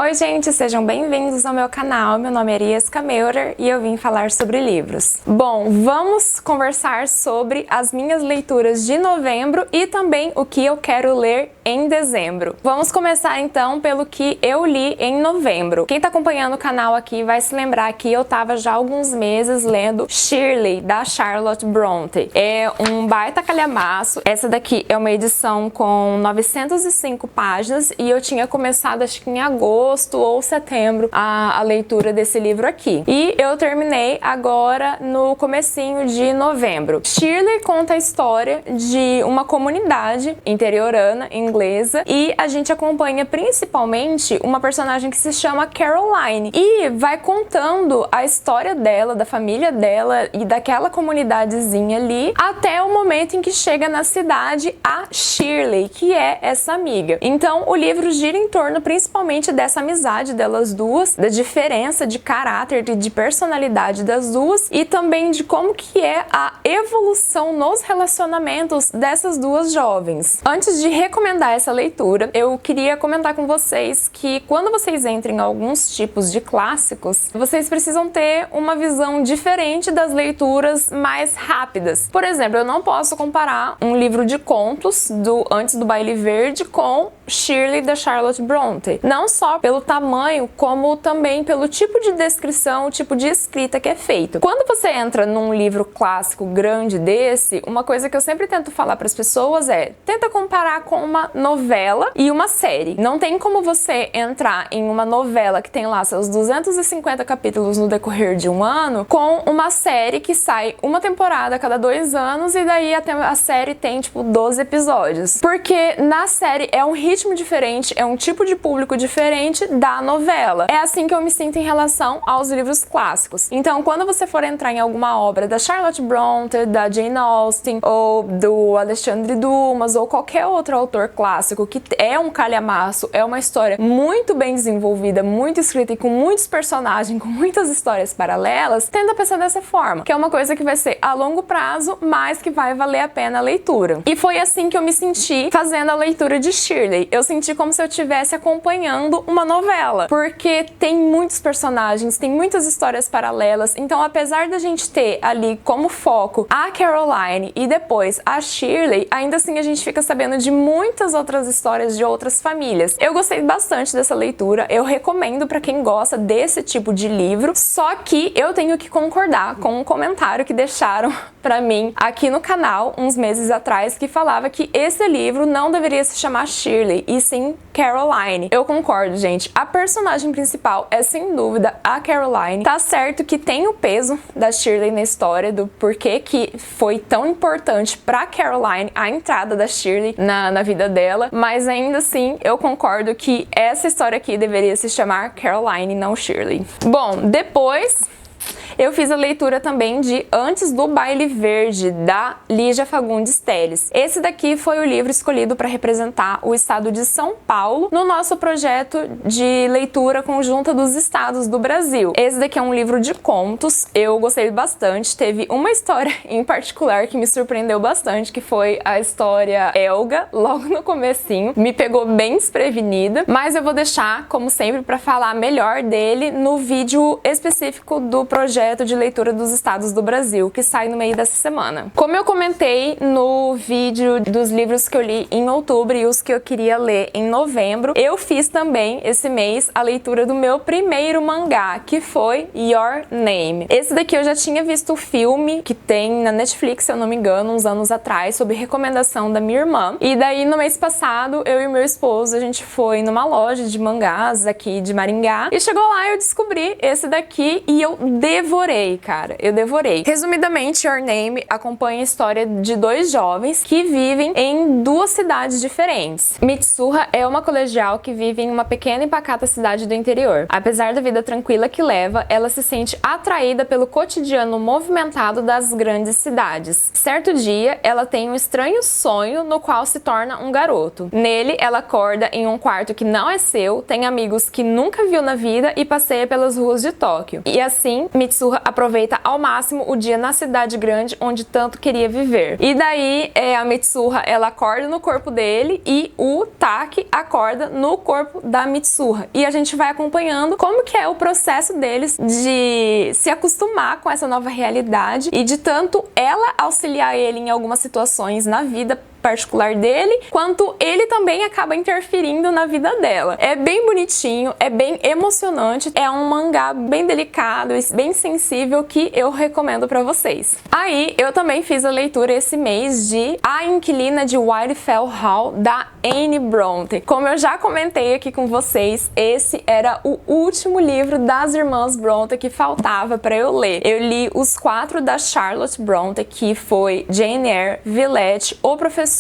Oi gente, sejam bem-vindos ao meu canal. Meu nome é Erieska Meurer e eu vim falar sobre livros. Bom, vamos conversar sobre as minhas leituras de novembro e também o que eu quero ler em dezembro. Vamos começar então pelo que eu li em novembro. Quem tá acompanhando o canal aqui vai se lembrar que eu tava já há alguns meses lendo Shirley, da Charlotte Brontë. É um baita calhamaço. Essa daqui é uma edição com 905 páginas e eu tinha começado acho que em agosto ou setembro a leitura desse livro aqui. E eu terminei agora no comecinho de novembro. Shirley conta a história de uma comunidade interiorana inglesa e a gente acompanha principalmente uma personagem que se chama Caroline e vai contando a história dela, da família dela e daquela comunidadezinha ali até o momento em que chega na cidade a Shirley, que é essa amiga. Então o livro gira em torno principalmente dessa amizade delas duas, da diferença de caráter e de personalidade das duas e também de como que é a evolução nos relacionamentos dessas duas jovens. Antes de recomendar essa leitura, eu queria comentar com vocês que quando vocês entram em alguns tipos de clássicos, vocês precisam ter uma visão diferente das leituras mais rápidas. Por exemplo, eu não posso comparar um livro de contos do Antes do Baile Verde com Shirley, da Charlotte Brontë. Não só pelo tamanho, como também pelo tipo de descrição, o tipo de escrita que é feito. Quando você entra num livro clássico grande desse, uma coisa que eu sempre tento falar para as pessoas é: tenta comparar com uma novela e uma série. Não tem como você entrar em uma novela que tem lá seus 250 capítulos no decorrer de um ano com uma série que sai uma temporada a cada 2 anos e daí até a série tem tipo 12 episódios. Porque na série é um ritmo diferente, é um tipo de público diferente da novela. É assim que eu me sinto em relação aos livros clássicos. Então, quando você for entrar em alguma obra da Charlotte Brontë, da Jane Austen, ou do Alexandre Dumas, ou qualquer outro autor clássico que é um calhamaço, é uma história muito bem desenvolvida, muito escrita e com muitos personagens, com muitas histórias paralelas, tenta pensar dessa forma, que é uma coisa que vai ser a longo prazo, mas que vai valer a pena a leitura. E foi assim que eu me senti fazendo a leitura de Shirley. Eu senti como se eu estivesse acompanhando uma novela, porque tem muitos personagens, tem muitas histórias paralelas, então apesar da gente ter ali como foco a Caroline e depois a Shirley, ainda assim a gente fica sabendo de muitas outras histórias de outras famílias. Eu gostei bastante dessa leitura, eu recomendo para quem gosta desse tipo de livro, só que eu tenho que concordar com um comentário que deixaram pra mim aqui no canal uns meses atrás, que falava que esse livro não deveria se chamar Shirley, e sim Caroline. Eu concordo, gente. A personagem principal é sem dúvida a Caroline. Tá certo que tem o peso da Shirley na história, do porquê que foi tão importante pra Caroline a entrada da Shirley na vida dela, mas ainda assim eu concordo que essa história aqui deveria se chamar Caroline, não Shirley. Bom, depois eu fiz a leitura também de Antes do Baile Verde, da Lígia Fagundes Telles. Esse daqui foi o livro escolhido para representar o estado de São Paulo no nosso projeto de leitura conjunta dos estados do Brasil. Esse daqui é um livro de contos, eu gostei bastante. Teve uma história em particular que me surpreendeu bastante, que foi a história Elga, logo no comecinho. Me pegou bem desprevenida, mas eu vou deixar, como sempre, para falar melhor dele no vídeo específico do projeto de leitura dos estados do Brasil, que sai no meio dessa semana. Como eu comentei no vídeo dos livros que eu li em outubro e os que eu queria ler em novembro, eu fiz também esse mês a leitura do meu primeiro mangá, que foi Your Name. Esse daqui eu já tinha visto o filme, que tem na Netflix, se eu não me engano, uns anos atrás, sob recomendação da minha irmã. E daí, no mês passado, eu e meu esposo, a gente foi numa loja de mangás aqui de Maringá, e chegou lá e eu descobri esse daqui e eu devorei, cara. Eu devorei. Resumidamente, Your Name acompanha a história de 2 jovens que vivem em 2 cidades diferentes. Mitsuha é uma colegial que vive em uma pequena e pacata cidade do interior. Apesar da vida tranquila que leva, ela se sente atraída pelo cotidiano movimentado das grandes cidades. Certo dia, ela tem um estranho sonho no qual se torna um garoto. Nele, ela acorda em um quarto que não é seu, tem amigos que nunca viu na vida e passeia pelas ruas de Tóquio. E assim, Mitsuha Mitsuha aproveita ao máximo o dia na cidade grande onde tanto queria viver. E daí a Mitsuha, ela acorda no corpo dele e o Taki acorda no corpo da Mitsuha. E a gente vai acompanhando como que é o processo deles de se acostumar com essa nova realidade e de tanto ela auxiliar ele em algumas situações na vida particular dele, quanto ele também acaba interferindo na vida dela. É bem bonitinho, é bem emocionante, é um mangá bem delicado e bem sensível que eu recomendo pra vocês. Aí, eu também fiz a leitura esse mês de A Inquilina de Whitefell Hall, da Anne Bronte. Como eu já comentei aqui com vocês, esse era o último livro das irmãs Bronte que faltava pra eu ler. Eu li os 4 da Charlotte Bronte, que foi Jane Eyre, Villette, O Professor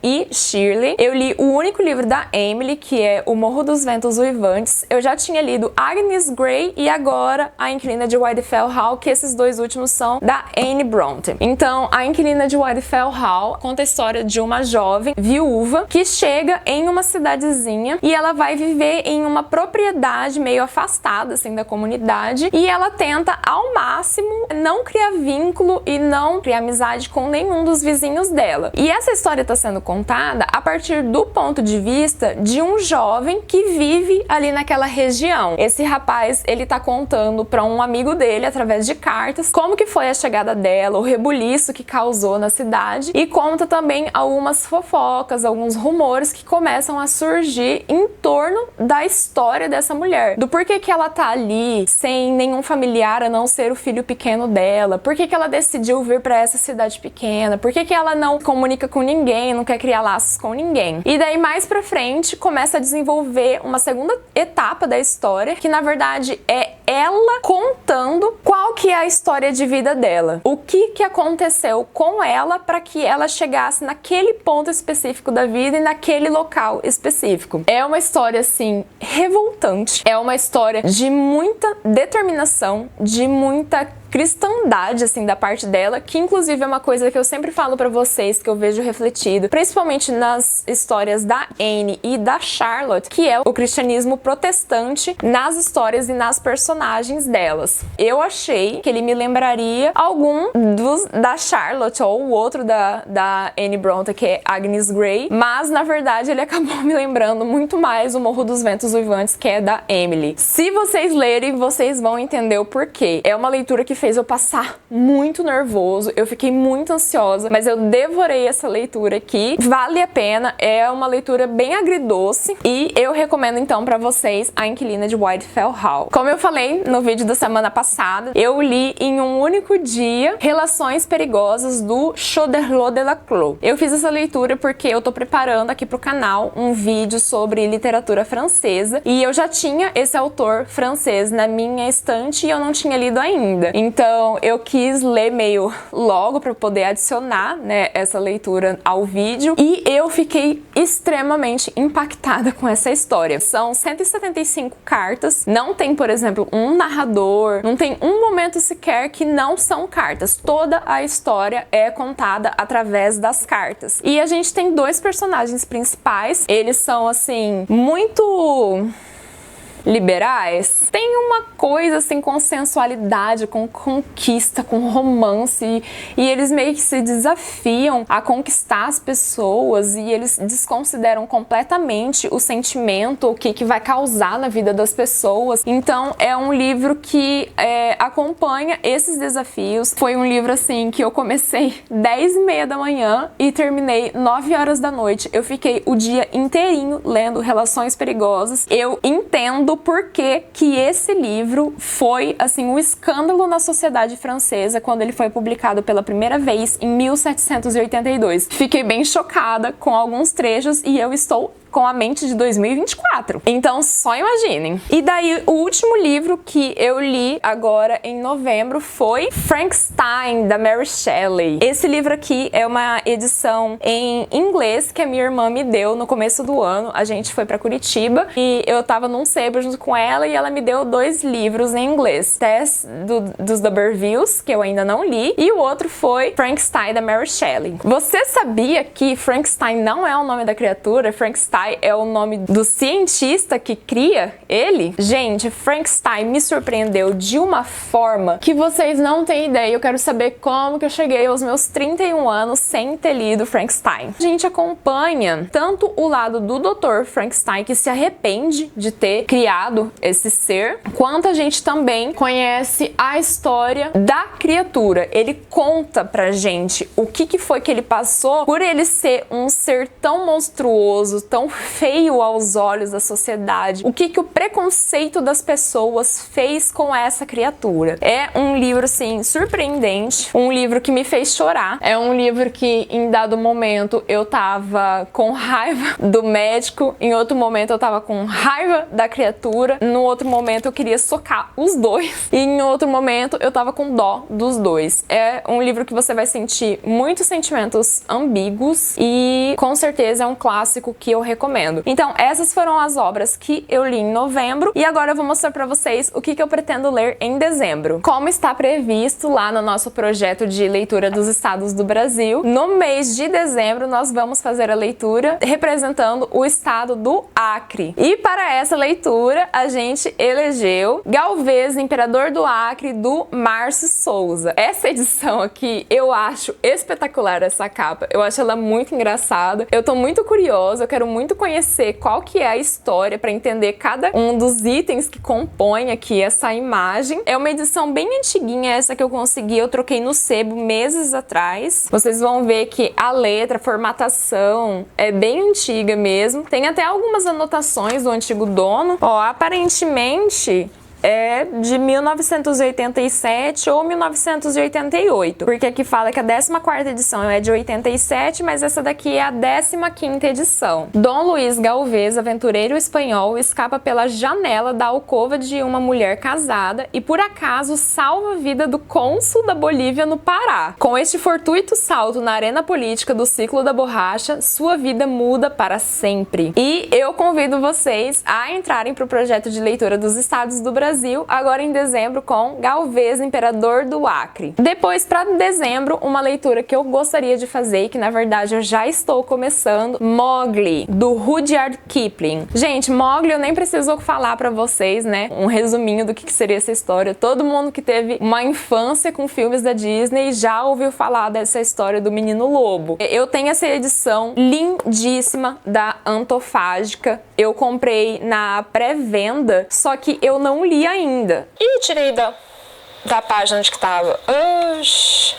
e Shirley. Eu li o único livro da Emily, que é O Morro dos Ventos Uivantes. Eu já tinha lido Agnes Grey e agora A Inquilina de Whitefell Hall, que esses dois últimos são da Anne Bronte. Então, A Inquilina de Whitefell Hall conta a história de uma jovem viúva que chega em uma cidadezinha e ela vai viver em uma propriedade meio afastada, assim, da comunidade, e ela tenta ao máximo não criar vínculo e não criar amizade com nenhum dos vizinhos dela. E essa história está sendo contada a partir do ponto de vista de um jovem que vive ali naquela região. Esse rapaz, ele tá contando para um amigo dele, através de cartas, como que foi a chegada dela, o rebuliço que causou na cidade, e conta também algumas fofocas, alguns rumores que começam a surgir em torno da história dessa mulher, do porquê que ela tá ali sem nenhum familiar a não ser o filho pequeno dela, porquê que ela decidiu vir para essa cidade pequena, porquê que ela não comunica com ninguém, não quer criar laços com ninguém. E daí mais pra frente começa a desenvolver uma segunda etapa da história, que na verdade é ela contando qual que é a história de vida dela, o que aconteceu com ela para que ela chegasse naquele ponto específico da vida e naquele local específico. É uma história assim revoltante, é uma história de muita determinação, de muita cristandade, assim, da parte dela, que inclusive é uma coisa que eu sempre falo pra vocês, que eu vejo refletido, principalmente nas histórias da Anne e da Charlotte, que é o cristianismo protestante nas histórias e nas personagens delas. Eu achei que ele me lembraria algum dos da Charlotte ou o outro da Anne Bronte, que é Agnes Grey, mas na verdade ele acabou me lembrando muito mais O Morro dos Ventos Uivantes, que é da Emily. Se vocês lerem, vocês vão entender o porquê. É uma leitura que fez eu passar muito nervoso, eu fiquei muito ansiosa, mas eu devorei essa leitura aqui, vale a pena, é uma leitura bem agridoce e eu recomendo então pra vocês A Inquilina de Whitefell Hall. Como eu falei no vídeo da semana passada, eu li em um único dia Relações Perigosas do Choderlos de Laclos. Eu fiz essa leitura porque eu tô preparando aqui pro canal um vídeo sobre literatura francesa e eu já tinha esse autor francês na minha estante e eu não tinha lido ainda. Então eu quis ler meio logo para poder adicionar, né, essa leitura ao vídeo e eu fiquei extremamente impactada com essa história. São 175 cartas, não tem, por exemplo, um narrador, não tem um momento sequer que não são cartas. Toda a história é contada através das cartas. E a gente tem 2 personagens principais, eles são assim muito liberais, tem uma coisa assim com sensualidade, com conquista, com romance e eles meio que se desafiam a conquistar as pessoas e eles desconsideram completamente o sentimento, o que vai causar na vida das pessoas. Então é um livro que acompanha esses desafios. Foi um livro assim que eu comecei 10h30 da manhã e terminei 9 horas da noite. Eu fiquei o dia inteirinho lendo Relações Perigosas. Eu entendo porque que esse livro foi assim um escândalo na sociedade francesa quando ele foi publicado pela primeira vez em 1782. Fiquei bem chocada com alguns trechos e eu estou com a mente de 2024. Então, só imaginem. E daí, o último livro que eu li agora em novembro foi Frankenstein, da Mary Shelley. Esse livro aqui é uma edição em inglês que a minha irmã me deu no começo do ano. A gente foi pra Curitiba e eu tava num sebo junto com ela e ela me deu 2 livros em inglês. Tess dos D'Urbervilles, que eu ainda não li, e o outro foi Frankenstein, da Mary Shelley. Você sabia que Frankenstein não é o nome da criatura? Frankenstein Frankenstein é o nome do cientista que cria ele? Gente, Frankenstein me surpreendeu de uma forma que vocês não têm ideia. Eu quero saber como que eu cheguei aos meus 31 anos sem ter lido Frankenstein. A gente acompanha tanto o lado do Dr. Frankenstein, que se arrepende de ter criado esse ser, quanto a gente também conhece a história da criatura. Ele conta pra gente o que foi que ele passou por ele ser um ser tão monstruoso, tão feio aos olhos da sociedade, o que o preconceito das pessoas fez com essa criatura. É um livro, assim, surpreendente, um livro que me fez chorar, é um livro que em dado momento eu tava com raiva do médico, em outro momento eu tava com raiva da criatura, no outro momento eu queria socar os dois e em outro momento eu tava com dó dos dois. É um livro que você vai sentir muitos sentimentos ambíguos e com certeza é um clássico que eu recomendo. Então essas foram as obras que eu li em novembro e agora eu vou mostrar pra vocês o que eu pretendo ler em dezembro. Como está previsto lá no nosso projeto de leitura dos estados do Brasil, no mês de dezembro nós vamos fazer a leitura representando o estado do Acre. E para essa leitura a gente elegeu Galvez, Imperador do Acre, do Márcio Souza. Essa edição aqui eu acho espetacular, essa capa. Eu acho ela muito engraçada. Eu tô muito curiosa, eu quero muito conhecer qual que é a história para entender cada um dos itens que compõem aqui essa imagem. É uma edição bem antiguinha essa que eu consegui, eu troquei no sebo meses atrás. Vocês vão ver que a letra, a formatação é bem antiga mesmo. Tem até algumas anotações do antigo dono. Ó, aparentemente é de 1987 ou 1988, porque aqui fala que a 14ª edição é de 87, mas essa daqui é a 15ª edição. Dom Luiz Galvez, aventureiro espanhol, escapa pela janela da alcova de uma mulher casada e por acaso salva a vida do cônsul da Bolívia no Pará. Com este fortuito salto na arena política do ciclo da borracha, sua vida muda para sempre. E eu convido vocês a entrarem para o projeto de leitura dos estados do Brasil agora em dezembro com Galvez, Imperador do Acre. Depois, para dezembro, uma leitura que eu gostaria de fazer e que na verdade eu já estou começando, Mowgli, do Rudyard Kipling. Gente, Mowgli eu nem preciso falar para vocês, né? Um resuminho do que seria essa história. Todo mundo que teve uma infância com filmes da Disney já ouviu falar dessa história do menino lobo. Eu tenho essa edição lindíssima da Antofágica. Eu comprei na pré-venda, só que eu não li ainda. Ih, tirei da página onde que tava. Oxi.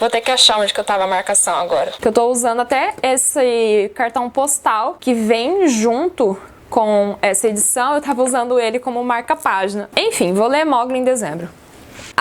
Vou ter que achar onde que eu tava a marcação agora. Que eu tô usando até esse cartão postal que vem junto com essa edição. Eu tava usando ele como marca-página. Enfim, vou ler Mowgli em dezembro.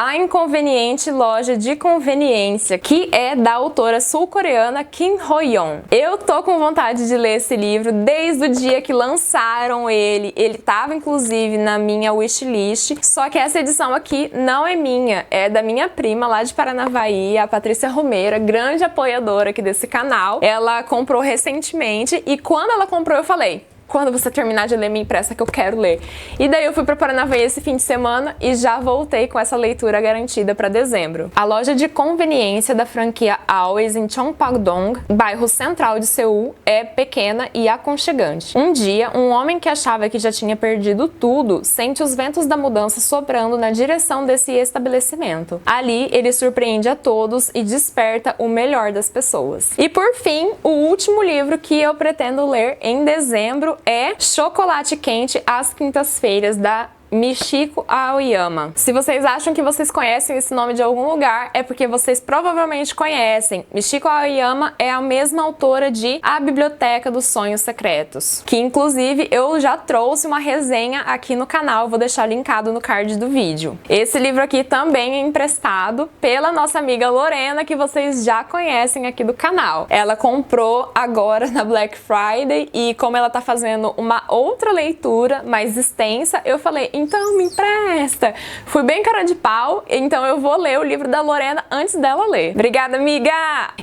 A Inconveniente Loja de Conveniência, que é da autora sul-coreana Kim Ho-yeon. Eu tô com vontade de ler esse livro desde o dia que lançaram ele. Ele tava inclusive na minha wishlist, só que essa edição aqui não é minha, é da minha prima lá de Paranavaí, a Patrícia Romeira, grande apoiadora aqui desse canal. Ela comprou recentemente e quando ela comprou eu falei: quando você terminar de ler, me empresta que eu quero ler. E daí eu fui para Paranavaí esse fim de semana e já voltei com essa leitura garantida para dezembro. A loja de conveniência da franquia Always em Chongpagdong, bairro central de Seul, é pequena e aconchegante. Um dia, um homem que achava que já tinha perdido tudo sente os ventos da mudança soprando na direção desse estabelecimento. Ali, ele surpreende a todos e desperta o melhor das pessoas. E por fim, o último livro que eu pretendo ler em dezembro é Chocolate Quente às Quintas-feiras, da Michiko Aoyama. Se vocês acham que vocês conhecem esse nome de algum lugar, é porque vocês provavelmente conhecem. Michiko Aoyama é a mesma autora de A Biblioteca dos Sonhos Secretos, que inclusive eu já trouxe uma resenha aqui no canal, vou deixar linkado no card do vídeo. Esse livro aqui também é emprestado pela nossa amiga Lorena, que vocês já conhecem aqui do canal. Ela comprou agora na Black Friday e como ela tá fazendo uma outra leitura mais extensa, eu falei, então me empresta. Fui bem cara de pau, então eu vou ler o livro da Lorena antes dela ler. Obrigada, amiga!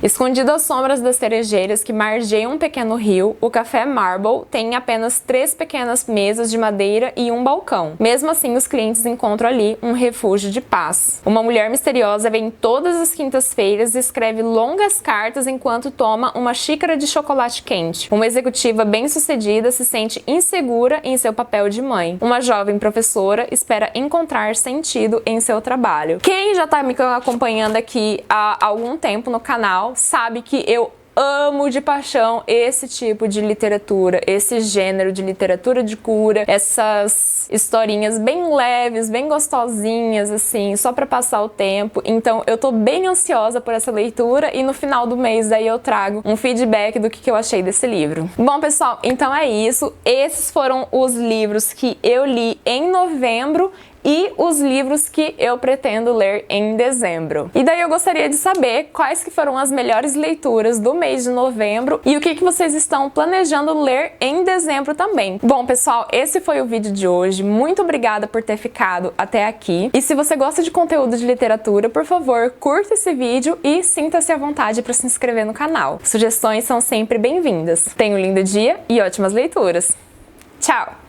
Escondido às sombras das cerejeiras que margeiam um pequeno rio, o Café Marble tem apenas 3 pequenas mesas de madeira e um balcão. Mesmo assim, os clientes encontram ali um refúgio de paz. Uma mulher misteriosa vem todas as quintas-feiras e escreve longas cartas enquanto toma uma xícara de chocolate quente. Uma executiva bem-sucedida se sente insegura em seu papel de mãe. Uma jovem professora espera encontrar sentido em seu trabalho. Quem já tá me acompanhando aqui há algum tempo no canal sabe que eu amo de paixão esse tipo de literatura, esse gênero de literatura de cura, essas historinhas bem leves, bem gostosinhas, assim, só pra passar o tempo. Então eu tô bem ansiosa por essa leitura e no final do mês daí eu trago um feedback do que eu achei desse livro. Bom, pessoal, então é isso. Esses foram os livros que eu li em novembro e os livros que eu pretendo ler em dezembro. E daí eu gostaria de saber quais que foram as melhores leituras do mês de novembro e o que vocês estão planejando ler em dezembro também. Bom, pessoal, esse foi o vídeo de hoje. Muito obrigada por ter ficado até aqui. E se você gosta de conteúdo de literatura, por favor, curta esse vídeo e sinta-se à vontade para se inscrever no canal. Sugestões são sempre bem-vindas. Tenha um lindo dia e ótimas leituras. Tchau!